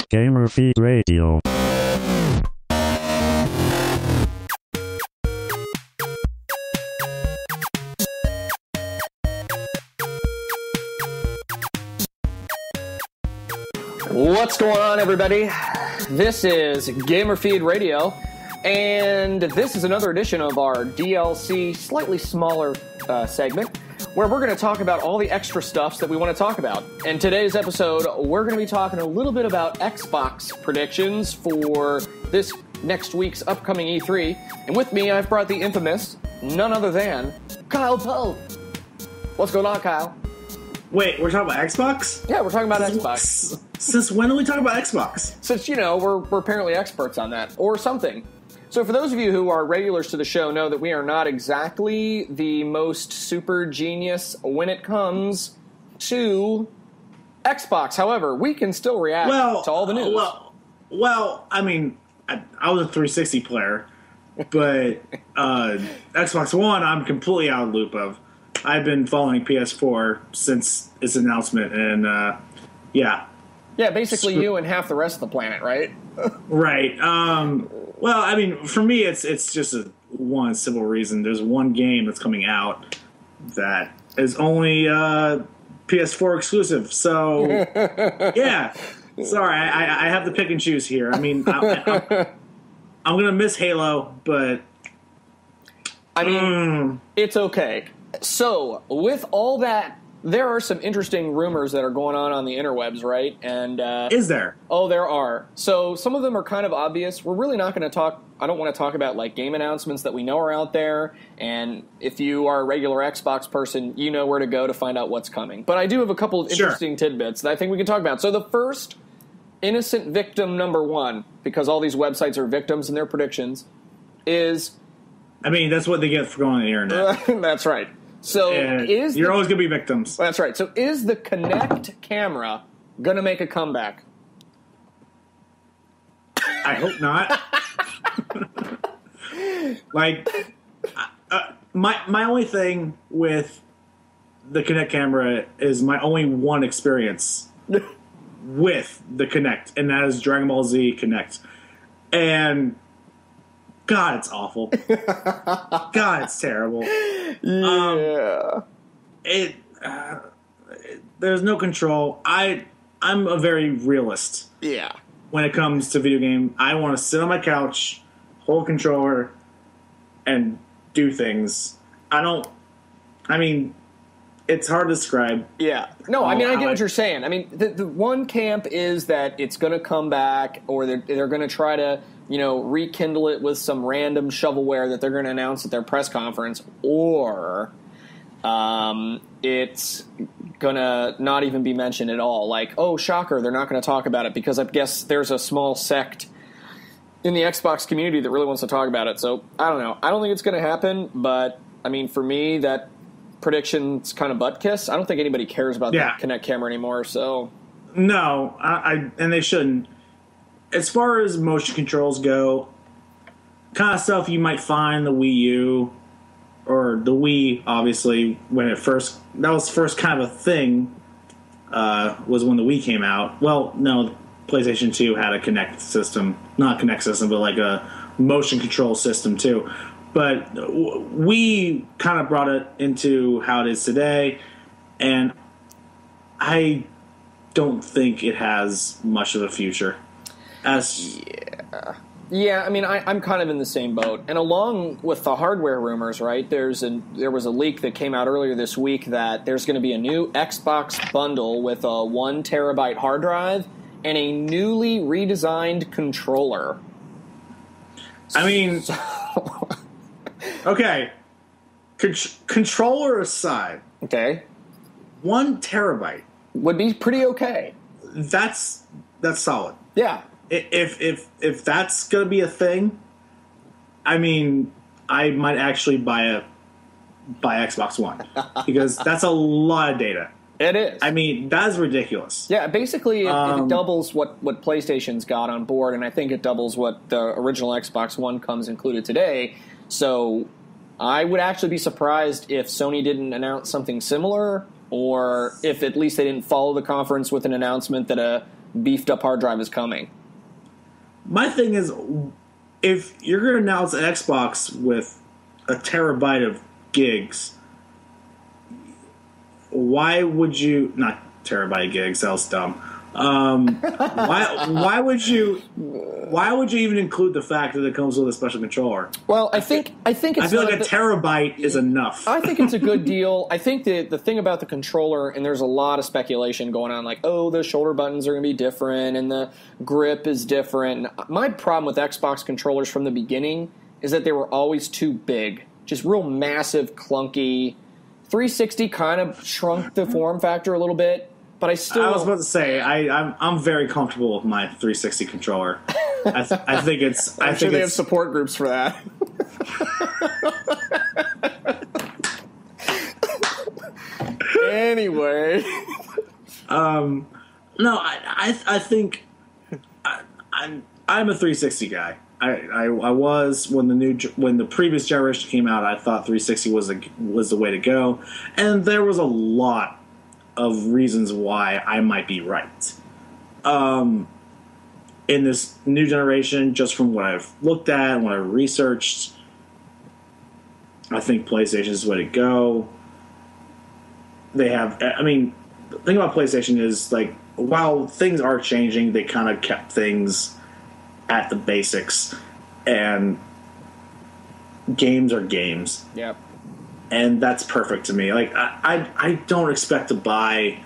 GamerFeed Radio. What's going on, everybody? This is GamerFeed Radio, and this is another edition of our DLC, slightly smaller segment, where we're going to talk about all the extra stuffs that we want to talk about. In today's episode, we're going to be talking a little bit about Xbox predictions for this next week's upcoming E3. And with me, I've brought the infamous, none other than, Kyle Poe. What's going on, Kyle? Wait, we're talking about Xbox? Yeah, we're talking about Xbox. Since when do we talk about Xbox? Since, we're apparently experts on that, or something. So for those of you who are regulars to the show know that we are not exactly the most super genius when it comes to Xbox. However, we can still react to all the news. I mean, I was a 360 player, but Xbox One I'm completely out of the loop of. I've been following PS4 since its announcement, and yeah. Yeah, basically you and half the rest of the planet, right? Right. Well, I mean, for me, it's just one simple reason. There's one game that's coming out that is only PS4 exclusive. So, yeah. Sorry, I have to pick and choose here. I mean, I'm going to miss Halo, but... I mean, it's okay. So, with all that, there are some interesting rumors that are going on the interwebs, right? And is there? Oh, there are. So some of them are kind of obvious. We're really not going to talk. I don't want to talk about like game announcements that we know are out there. And if you are a regular Xbox person, you know where to go to find out what's coming. But I do have a couple of interesting tidbits that I think we can talk about. So the first innocent victim number one, because all these websites are victims in their predictions, is. I mean, that's what they get for going on the internet. That's right. So you're always going to be victims. That's right. So is the Kinect camera going to make a comeback? I hope not. My only thing with the Kinect camera is my only one experience with the Kinect, and that is Dragon Ball Z Kinect. And... God, it's awful. God, it's terrible. Yeah. There's no control. I'm a very realist. Yeah. When it comes to video game, I want to sit on my couch, hold a controller, and do things. I mean, it's hard to describe. Yeah. No, I mean, I get what you're saying. I mean, the one camp is that it's going to come back, or they're going to try to, rekindle it with some random shovelware that they're going to announce at their press conference, or it's going to not even be mentioned at all. Like, oh, shocker, they're not going to talk about it because I guess there's a small sect in the Xbox community that really wants to talk about it. So, I don't know. I don't think it's going to happen, but, I mean, for me, that prediction's kind of butt kiss. I don't think anybody cares about the Kinect camera anymore, so... No, and they shouldn't. As far as motion controls go, kind of stuff you might find the Wii U or the Wii, obviously, when it first... That was first kind of a thing, was when the Wii came out. Well, no, PlayStation 2 had a Kinect system. Not a Kinect system, but like a motion control system, too. But we kind of brought it into how it is today, and I don't think it has much of a future. Yeah. I mean, I'm kind of in the same boat. And along with the hardware rumors, right? There was a leak that came out earlier this week that there's going to be a new Xbox bundle with a 1 terabyte hard drive and a newly redesigned controller. I mean, okay. Controller aside, okay, 1 terabyte would be pretty okay. That's solid. Yeah. If that's gonna be a thing, I mean, I might actually buy Xbox One because that's a lot of data. It is. I mean, that's ridiculous. Yeah, basically it doubles what PlayStation's got on board, and I think it doubles what the original Xbox One comes included today. So I would actually be surprised if Sony didn't announce something similar or if at least they didn't follow the conference with an announcement that a beefed up hard drive is coming. My thing is, if you're going to announce an Xbox with a terabyte of gigs, why would you not terabyte gigs? That was dumb. Why would you even include the fact that it comes with a special controller? Well, I feel like a terabyte is enough. I think it's a good deal. I think the thing about the controller, and there's a lot of speculation going on, like, oh, the shoulder buttons are going to be different and the grip is different. My problem with Xbox controllers from the beginning is that they were always too big, just real massive, clunky. 360 kind of shrunk the form factor a little bit. But I was about to say I'm very comfortable with my 360 controller. I think it's. I'm sure they have support groups for that. Anyway, no, I think I'm a 360 guy. I was when the previous generation came out. I thought 360 was the way to go, and there was a lot of reasons why I might be right. In this new generation, just from what I've looked at and what I've researched, I think PlayStation is the way to go. They have, I mean, the thing about PlayStation is, like, while things are changing, they kind of kept things at the basics, and games are games. Yep. And that's perfect to me. Like, I don't expect to buy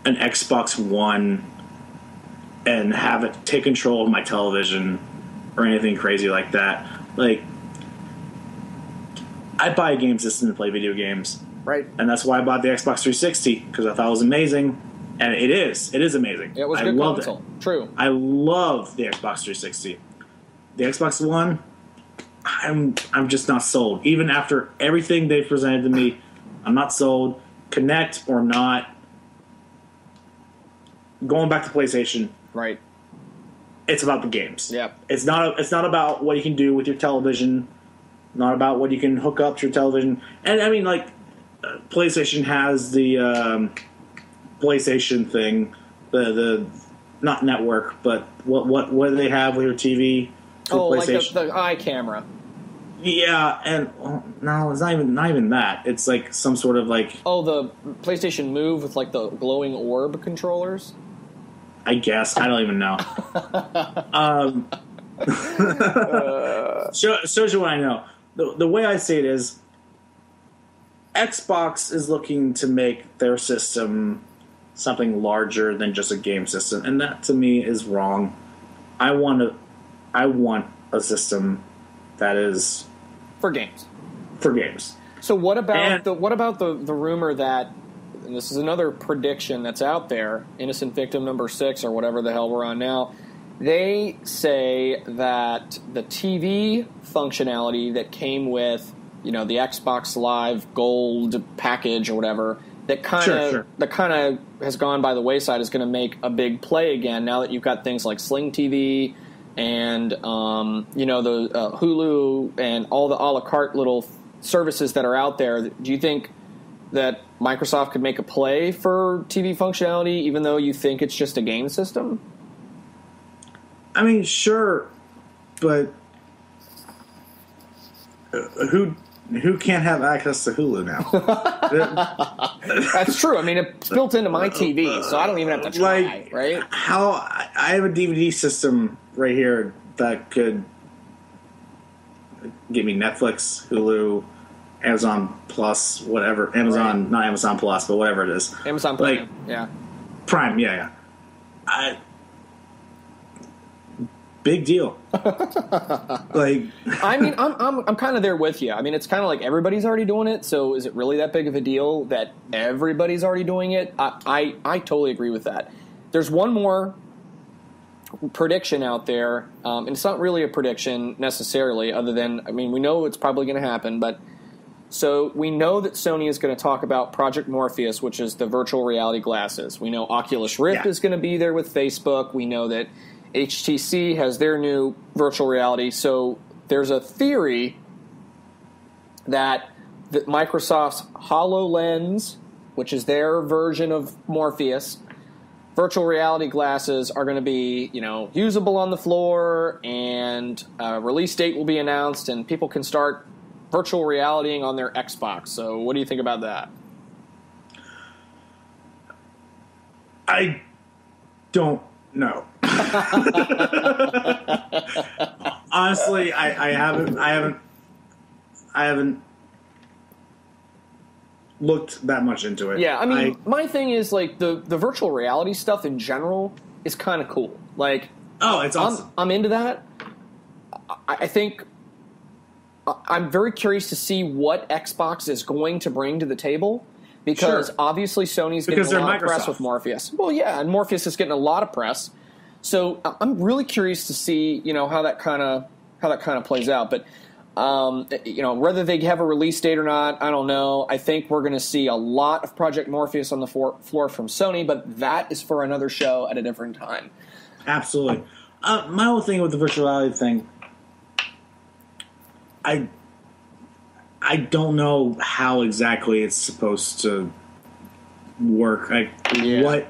an Xbox One and have it take control of my television or anything crazy like that. Like, I buy a game system to play video games. Right. And that's why I bought the Xbox 360, because I thought it was amazing. And it is. It is amazing. It was a good console. True. I love the Xbox 360. The Xbox One, I'm just not sold. Even after everything they've presented to me, I'm not sold. Connect or not. Going back to PlayStation, right? It's about the games. Yeah. It's not about what you can do with your television. Not about what you can hook up to your television. And I mean, like, PlayStation has the PlayStation thing, the not network, but what do they have with your TV? Like the eye camera. Yeah, and no, it's not even that. It's like some sort of like the PlayStation Move with like the glowing orb controllers. I guess I don't even know. Shows you what I know. The way I see it is, Xbox is looking to make their system something larger than just a game system, and that to me is wrong. I want a system that is for games. So what about the rumor that, and this is another prediction that's out there, Innocent Victim number 6 or whatever the hell we're on now, they say that the TV functionality that came with, the Xbox Live Gold package or whatever, that kind of has gone by the wayside, is going to make a big play again now that you've got things like Sling TV and the Hulu and all the a la carte little services that are out there. Do you think that Microsoft could make a play for TV functionality, even though you think it's just a game system? I mean, sure, but who can't have access to Hulu now? That's true. I mean, it's built into my TV, so I don't even have to try, right? How I have a DVD system right here that could give me Netflix, Hulu, Amazon Plus, whatever. Amazon, not Amazon Plus, but whatever it is. Amazon Prime, yeah. Prime, yeah. Big deal. I mean, I'm kind of there with you. I mean, it's kind of like everybody's already doing it, so is it really that big of a deal that everybody's already doing it? I totally agree with that. There's one more prediction out there, and it's not really a prediction necessarily, other than, I mean, we know it's probably going to happen, but so we know that Sony is going to talk about Project Morpheus, which is the virtual reality glasses. We know Oculus Rift is going to be there with Facebook. We know that HTC has their new virtual reality. So there's a theory that Microsoft's HoloLens which is their version of Morpheus, virtual reality glasses are going to be, usable on the floor, and a release date will be announced, and people can start virtual realitying on their Xbox. So what do you think about that? I don't know. Honestly, I haven't looked that much into it. Yeah, I mean, my thing is, like, the virtual reality stuff in general is kind of cool. Like, oh, it's awesome. I'm into that. I think I'm very curious to see what Xbox is going to bring to the table, because obviously Sony's getting a lot of press with Morpheus. Well, yeah, and Morpheus is getting a lot of press. So I'm really curious to see, how that kind of plays out. But whether they have a release date or not, I don't know. I think we're going to see a lot of Project Morpheus on the floor from Sony, but that is for another show at a different time. Absolutely. My whole thing with the virtual reality thing, I don't know how exactly it's supposed to work. What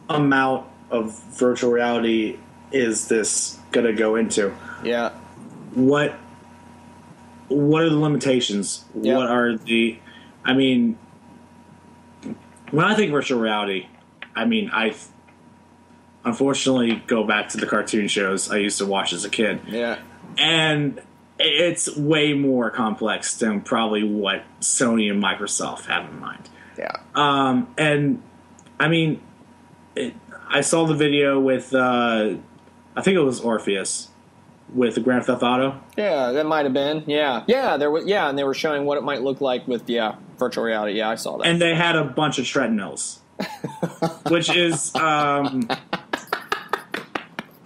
amount of virtual reality is this going to go into? Yeah. What are the limitations? Yeah. What are the... I mean, when I think virtual reality, I unfortunately go back to the cartoon shows I used to watch as a kid. Yeah. And it's way more complex than probably what Sony and Microsoft have in mind. Yeah. And, I mean, I saw the video with, I think it was Orpheus, with the Grand Theft Auto. Yeah, that might have been. Yeah, and they were showing what it might look like with virtual reality. Yeah, I saw that. And they had a bunch of treadmills, which is a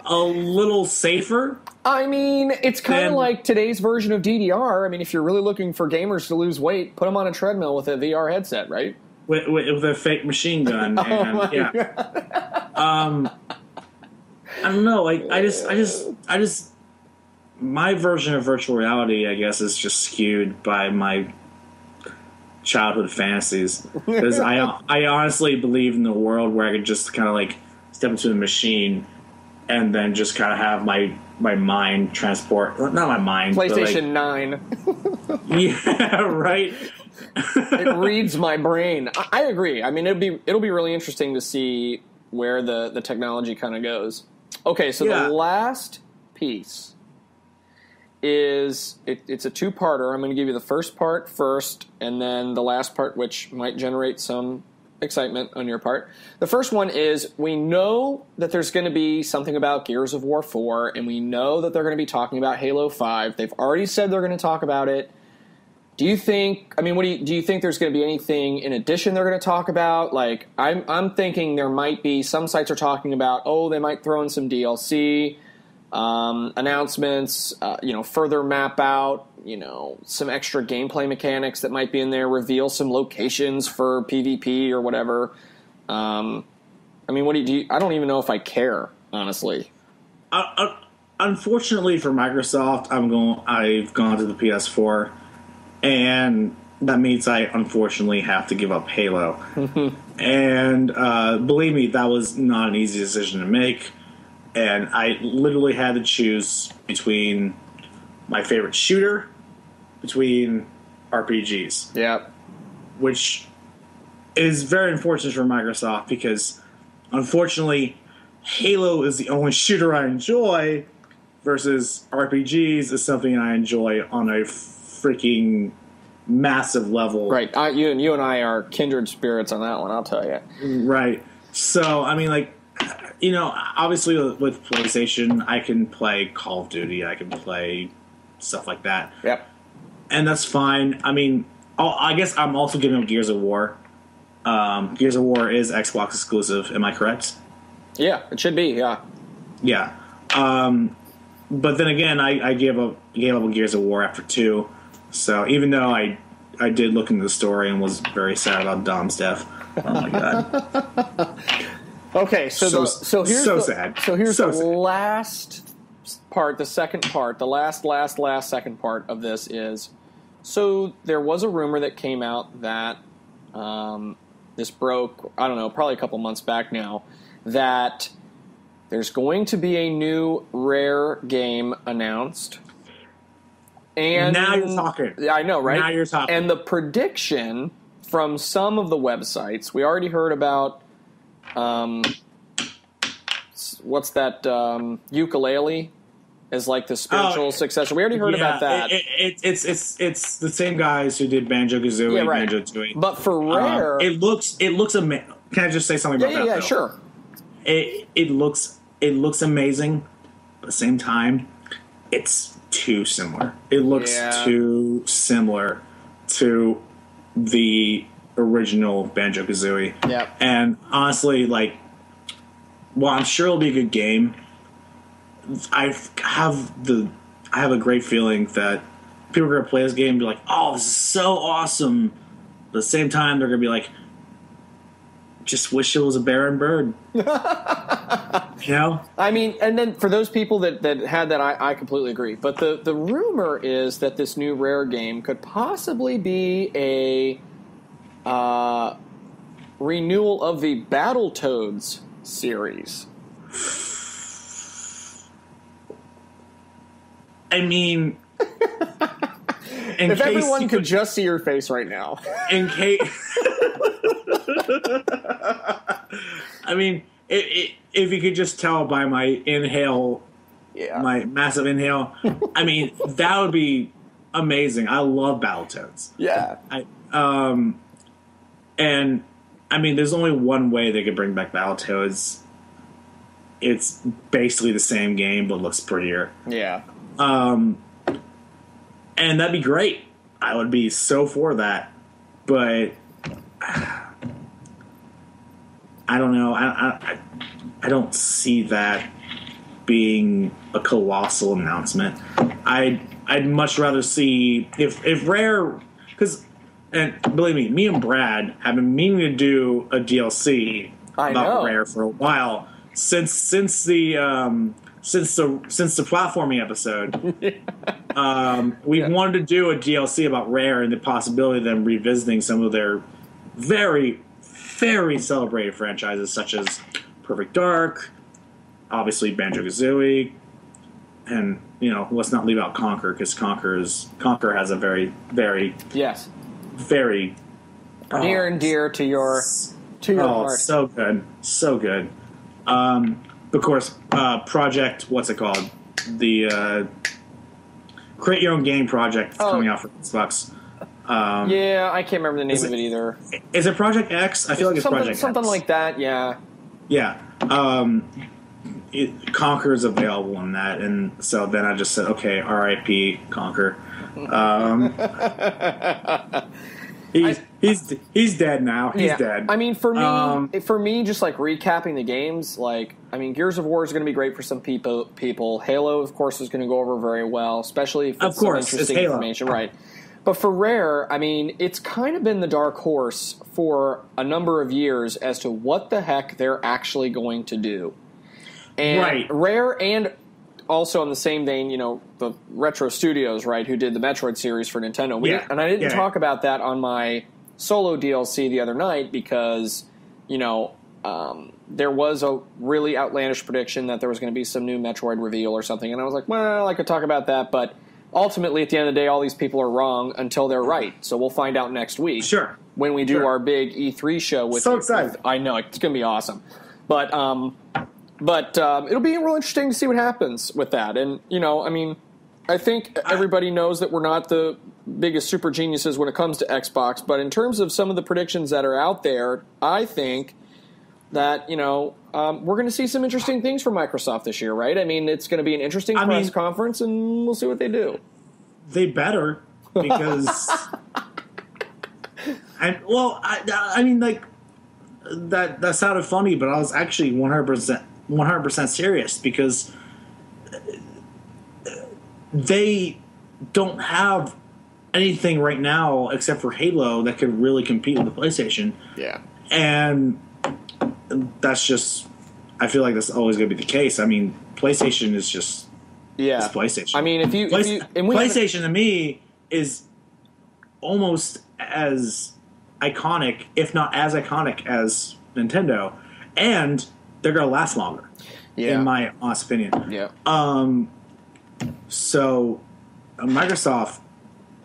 little safer. I mean, it's kind of like today's version of DDR. I mean, if you're really looking for gamers to lose weight, put them on a treadmill with a VR headset, right? With a fake machine gun. And, I don't know. I just. My version of virtual reality, I guess, is just skewed by my childhood fantasies. Because I honestly believe in the world where I could just kind of like step into a machine and then just kind of have my mind transport. Not my mind. PlayStation 9. Yeah, right. It reads my brain. I agree. I mean, it'll be really interesting to see where the technology kind of goes. Okay, so the last piece is it's a two-parter. I'm going to give you the first part first, and then the last part, which might generate some excitement on your part. The first one is, we know that there's going to be something about Gears of War 4, and we know that they're going to be talking about Halo 5. They've already said they're going to talk about it. Do you think? I mean, do you think there's going to be anything in addition they're going to talk about? Like, I'm thinking there might be. Some sites are talking about, they might throw in some DLC. Announcements, further map out, some extra gameplay mechanics that might be in there, reveal some locations for PvP or whatever. I mean, what do you I don't even know if I care, honestly. Unfortunately for Microsoft, I've gone to the PS4, and that means I unfortunately have to give up Halo. And believe me, that was not an easy decision to make. And I literally had to choose between my favorite shooter, between RPGs. Yeah. Which is very unfortunate for Microsoft because, unfortunately, Halo is the only shooter I enjoy, versus RPGs is something I enjoy on a freaking massive level. Right. You and I are kindred spirits on that one, I'll tell you. Right. So, I mean, like, obviously with PlayStation, I can play Call of Duty, I can play stuff like that. Yep. And that's fine. I mean, I guess I'm also giving up Gears of War. Gears of War is Xbox exclusive, am I correct? Yeah, it should be, yeah. Yeah. But then again, I gave up Gears of War after 2. So even though I did look into the story and was very sad about Dom's death. Oh my god. Okay, so here's sad. So here's the last part, the second part, the last second part of this is, so there was a rumor that came out that this broke, I don't know, probably a couple months back now, that there's going to be a new Rare game announced. And now you're talking. I know, right? Now you're talking. And the prediction from some of the websites, we already heard about, what's that, Ukulele as like the spiritual successor. We already heard about that. It's the same guys who did Banjo-Kazooie, Yeah, right. Banjo-Tooie. But for Rare... it looks amazing. Can I just say something about that? Yeah, though? sure. It looks amazing, but at the same time, it's too similar. It looks too similar to the original Banjo-Kazooie. Yeah. And honestly, like, while I'm sure it'll be a good game, I have a great feeling that people are going to play this game and be like, oh, this is so awesome. But at the same time, they're going to be like, just wish it was a barren bird. You know? I mean, and then for those people that had that, I completely agree. But the rumor is that this new Rare game could possibly be a renewal of the Battletoads series. I mean, if everyone could just see your face right now. In case, I mean, if you could just tell by my inhale, my massive inhale, I mean, that would be amazing. I love Battletoads. Yeah. And I mean, there's only one way they could bring back Battletoads. It's basically the same game, but looks prettier. Yeah. And that'd be great. I would be so for that. But I don't know. I don't see that being a colossal announcement. I'd much rather see if Rare, because, and believe me and Brad have been meaning to do a DLC about Rare for a while since the platforming episode. We wanted to do a DLC about Rare and the possibility of them revisiting some of their very, very celebrated franchises, such as Perfect Dark, obviously Banjo-Kazooie, and, you know, let's not leave out Conquer, because Conquer has a very, very, very near and dear to your heart. So good, so good. Of course, Project, what's it called? The Create Your Own Game project coming out for Xbox. I can't remember the name of it either. Is it Project X? I feel like it's Project X. Something like that, yeah. Yeah. Conquer is available in that, and so then I just said, okay, R.I.P. Conquer. He's dead now. He's dead. I mean, for me, just like recapping the games, like, I mean, Gears of War is going to be great for some people. Halo, of course, is going to go over very well, especially if it's some interesting information, right? But for Rare, I mean, it's kind of been the dark horse for a number of years as to what the heck they're actually going to do. And Rare, and also in the same vein, you know, the Retro Studios, right, who did the Metroid series for Nintendo. And I didn't talk about that on my solo DLC the other night because, you know, there was a really outlandish prediction that there was going to be some new Metroid reveal or something. And I was like, well, I could talk about that, but ultimately, at the end of the day, all these people are wrong until they're right. So we'll find out next week. Sure. When we do our big E3 show with so excited. I know, it's going to be awesome. But it'll be real interesting to see what happens with that. And, you know, I mean, I think everybody knows that we're not the biggest super geniuses when it comes to Xbox. But in terms of some of the predictions that are out there, I think that, you know, we're going to see some interesting things from Microsoft this year, right? I mean, it's going to be an interesting press conference, and we'll see what they do. They better, because I mean, like, that sounded funny, but I was actually 100% serious, because they don't have anything right now except for Halo that could really compete with the PlayStation. Yeah, and that's just, I feel like that's always going to be the case. I mean, PlayStation is just it's PlayStation. I mean, PlayStation to me is almost as iconic, if not as iconic as Nintendo, and they're going to last longer, in my honest opinion. Yeah. So Microsoft,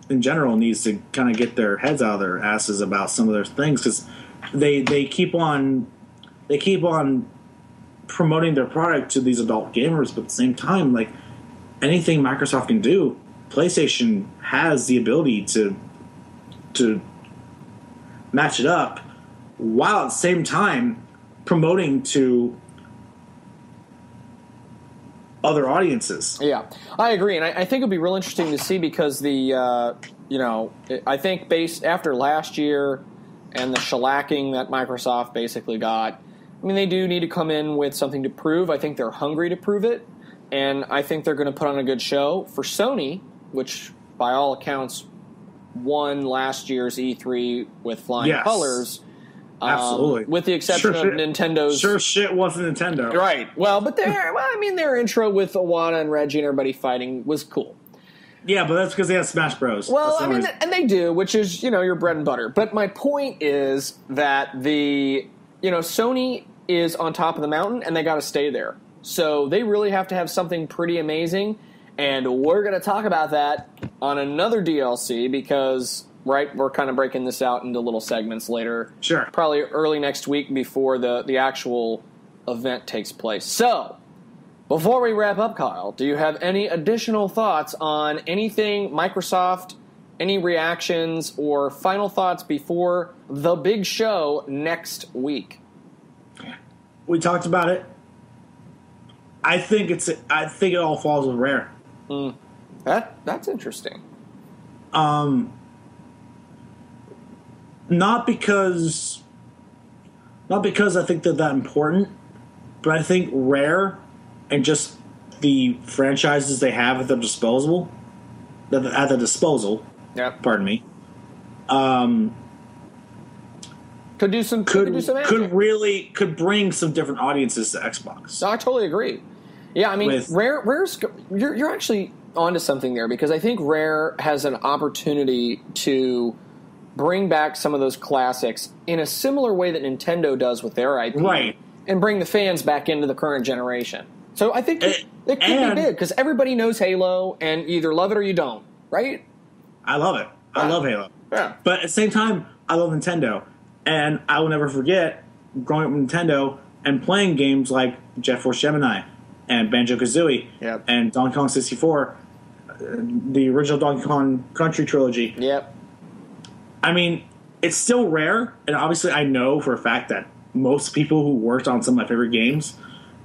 in general, needs to kind of get their heads out of their asses about some of their things, because they keep on promoting their product to these adult gamers, but at the same time, like anything Microsoft can do, PlayStation has the ability to match it up, while at the same time promoting to other audiences. Yeah, I agree, and I think it'll be real interesting to see, because I think based after last year and the shellacking that Microsoft basically got, I mean, they do need to come in with something to prove. I think they're hungry to prove it, and I think they're going to put on a good show. For Sony, which by all accounts won last year's E3 with flying colors. Absolutely. With the exception of Nintendo's... Sure shit wasn't Nintendo. Right. Well, but their intro with Iwata and Reggie and everybody fighting was cool. Yeah, but that's because they have Smash Bros. Well, I mean, and they do, which is, your bread and butter. But my point is that Sony is on top of the mountain, and they got to stay there. So they really have to have something pretty amazing, and we're going to talk about that on another DLC, because... Right, we're kind of breaking this out into little segments later. Sure. Probably early next week before the actual event takes place. So, before we wrap up, Kyle, do you have any additional thoughts on anything Microsoft, any reactions, or final thoughts before the big show next week? We talked about it. I think it all falls with Rare. That's interesting. Not because I think they're that important, but I think Rare and just the franchises they have at their disposal. Yep. Pardon me. Could do some magic. Could bring some different audiences to Xbox. I totally agree. Yeah, I mean, Rare's you're actually onto something there, because I think Rare has an opportunity to bring back some of those classics in a similar way that Nintendo does with their IP, right? And bring the fans back into the current generation. So I think it could be big, because everybody knows Halo, and you either love it or you don't, right? I love it. I love Halo. Yeah. But at the same time, I love Nintendo, and I will never forget growing up with Nintendo and playing games like Jet Force Gemini and Banjo-Kazooie and Donkey Kong 64, the original Donkey Kong Country trilogy. Yep. I mean, it's still rare, and obviously I know for a fact that most people who worked on some of my favorite games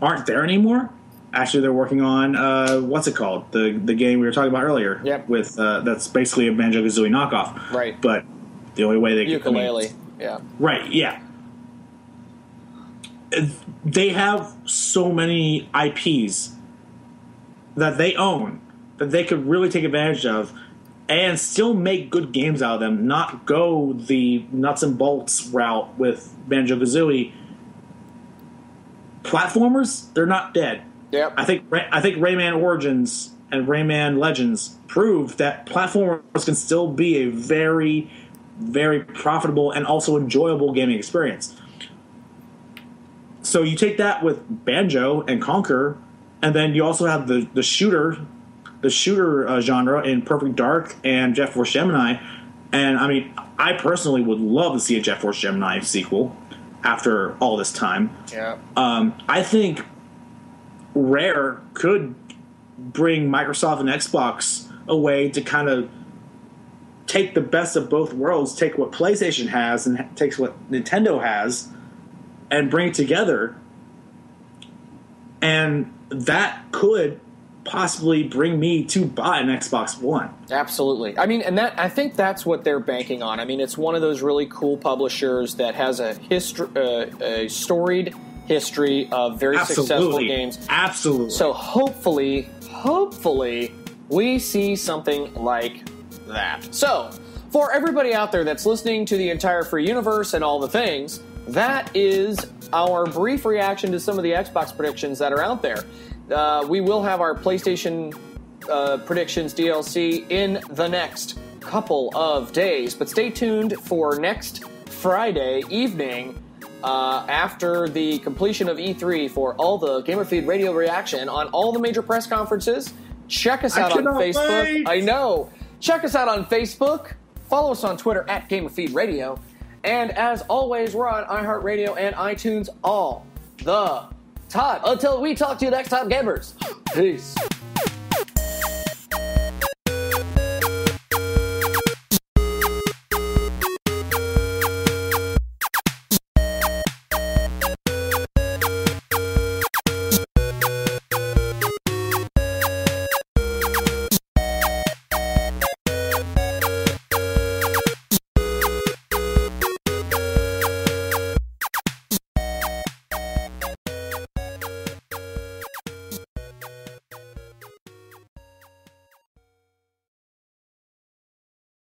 aren't there anymore. Actually, they're working on, what's it called? The game we were talking about earlier. Yep. With that's basically a Banjo-Kazooie knockoff. Right. But the only way they can... Ukulele, yeah. Right, yeah. They have so many IPs that they own that they could really take advantage of and still make good games out of them, not go the nuts and bolts route with Banjo-Kazooie. Platformers, they're not dead. Yep. I think Rayman Origins and Rayman Legends prove that platformers can still be a very, very profitable and also enjoyable gaming experience. So you take that with Banjo and Conquer, and then you also have the shooter genre in Perfect Dark and Jet Force Gemini. And I mean, I personally would love to see a Jet Force Gemini sequel after all this time. Yeah. I think Rare could bring Microsoft and Xbox a way to kind of take the best of both worlds, take what PlayStation has and takes what Nintendo has, and bring it together. And that could possibly bring me to buy an Xbox One. Absolutely. I mean, and I think that's what they're banking on. I mean, it's one of those really cool publishers that has a storied history of very successful games. Absolutely. So hopefully, we see something like that. So, for everybody out there that's listening to the entire free universe and all the things, that is our brief reaction to some of the Xbox predictions that are out there. We will have our PlayStation predictions DLC in the next couple of days, but stay tuned for next Friday evening after the completion of E3 for all the GamerFeed radio reaction on all the major press conferences. Check us out on Facebook. Wait. I know. Check us out on Facebook. Follow us on Twitter at GamerFeed Radio. And as always, we're on iHeartRadio and iTunes all the time. Until we talk to you next time, gamers. Peace.